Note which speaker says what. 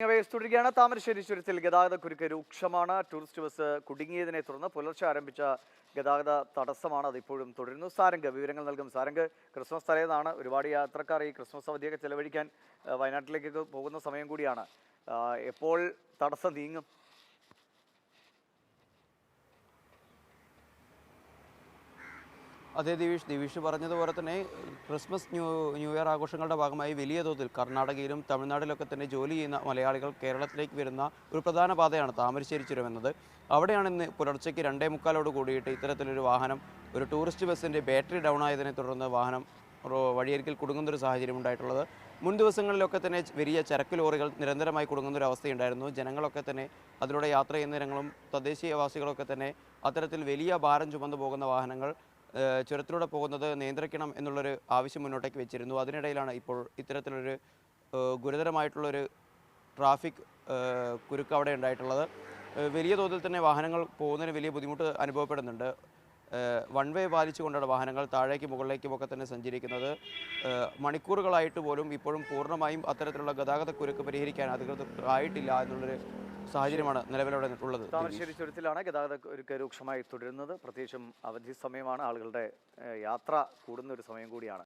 Speaker 1: തുടരുകയാണ്. താമരശ്ശേരി ചുരത്തിൽ ഗതാഗതക്കുരുക്ക് രൂക്ഷമാണ്. ടൂറിസ്റ്റ് ബസ് കുടുങ്ങിയതിനെ തുടർന്ന് പുലർച്ചെ ആരംഭിച്ച ഗതാഗത തടസ്സമാണ് അതിപ്പോഴും തുടരുന്നു. സാരംഗ് വിവരങ്ങൾ നൽകും. സാരംഗ്, ക്രിസ്മസ് തലേന്നാണ്. ഒരുപാട് യാത്രക്കാർ ഈ ക്രിസ്മസ് അവധിയൊക്കെ ചെലവഴിക്കാൻ വയനാട്ടിലേക്ക് പോകുന്ന സമയം കൂടിയാണ്. എപ്പോൾ തടസ്സം നീങ്ങും?
Speaker 2: അതെ ദിവീഷ് പറഞ്ഞതുപോലെ തന്നെ ക്രിസ്മസ് ന്യൂ ഇയർ ആഘോഷങ്ങളുടെ ഭാഗമായി വലിയ തോതിൽ കർണാടകയിലും തമിഴ്നാട്ടിലൊക്കെ തന്നെ ജോലി ചെയ്യുന്ന മലയാളികൾ കേരളത്തിലേക്ക് വരുന്ന ഒരു പ്രധാന പാതയാണ് താമരശ്ശേരി ചുരം എന്നത്. അവിടെയാണ് ഇന്ന് പുലർച്ചയ്ക്ക് 2:45 കൂടിയിട്ട് ഇത്തരത്തിലൊരു വാഹനം, ഒരു ടൂറിസ്റ്റ് ബസ്സിൻ്റെ ബാറ്ററി ഡൗൺ ആയതിനെ തുടർന്ന് വാഹനം വഴിയരികിൽ കുടുങ്ങുന്നൊരു സാഹചര്യം ഉണ്ടായിട്ടുള്ളത്. മുൻ ദിവസങ്ങളിലൊക്കെ തന്നെ വലിയ ചരക്ക് ലോറികൾ നിരന്തരമായി കുടുങ്ങുന്നൊരു അവസ്ഥയുണ്ടായിരുന്നു. ജനങ്ങളൊക്കെ തന്നെ അതിലൂടെ യാത്ര ചെയ്യുന്ന ജനങ്ങളും തദ്ദേശീയവാസികളൊക്കെ തന്നെ അത്തരത്തിൽ വലിയ ഭാരം ചുമന്നു പോകുന്ന വാഹനങ്ങൾ ചുരത്തിലൂടെ പോകുന്നത് നിയന്ത്രിക്കണം എന്നുള്ളൊരു ആവശ്യം മുന്നോട്ടേക്ക് വെച്ചിരുന്നു. അതിനിടയിലാണ് ഇപ്പോൾ ഇത്തരത്തിലൊരു ഗുരുതരമായിട്ടുള്ളൊരു ട്രാഫിക് കുരുക്ക് അവിടെ ഉണ്ടായിട്ടുള്ളത്. വലിയ തോതിൽ തന്നെ വാഹനങ്ങൾ പോകുന്നതിന് വലിയ ബുദ്ധിമുട്ട് അനുഭവപ്പെടുന്നുണ്ട്. വൺ വേ പാലിച്ചുകൊണ്ടാണ് വാഹനങ്ങൾ താഴേക്കും മുകളിലേക്കുമൊക്കെ തന്നെ സഞ്ചരിക്കുന്നത്. മണിക്കൂറുകളായിട്ട് പോലും ഇപ്പോഴും പൂർണ്ണമായും അത്തരത്തിലുള്ള ഗതാഗത കുരുക്ക് പരിഹരിക്കാൻ അധികൃതർ ആയിട്ടില്ല എന്നുള്ളൊരു സാഹചര്യമാണ് നിലവിലവിടെ ഉള്ളത്.
Speaker 1: താമരശ്ശേരി ചുരത്തിലാണ് ഗതാഗത രൂക്ഷമായി തുടരുന്നത്. പ്രത്യേകിച്ചും അവധി സമയമാണ്. ആളുകളുടെ യാത്ര കൂടുന്ന ഒരു സമയം കൂടിയാണ്.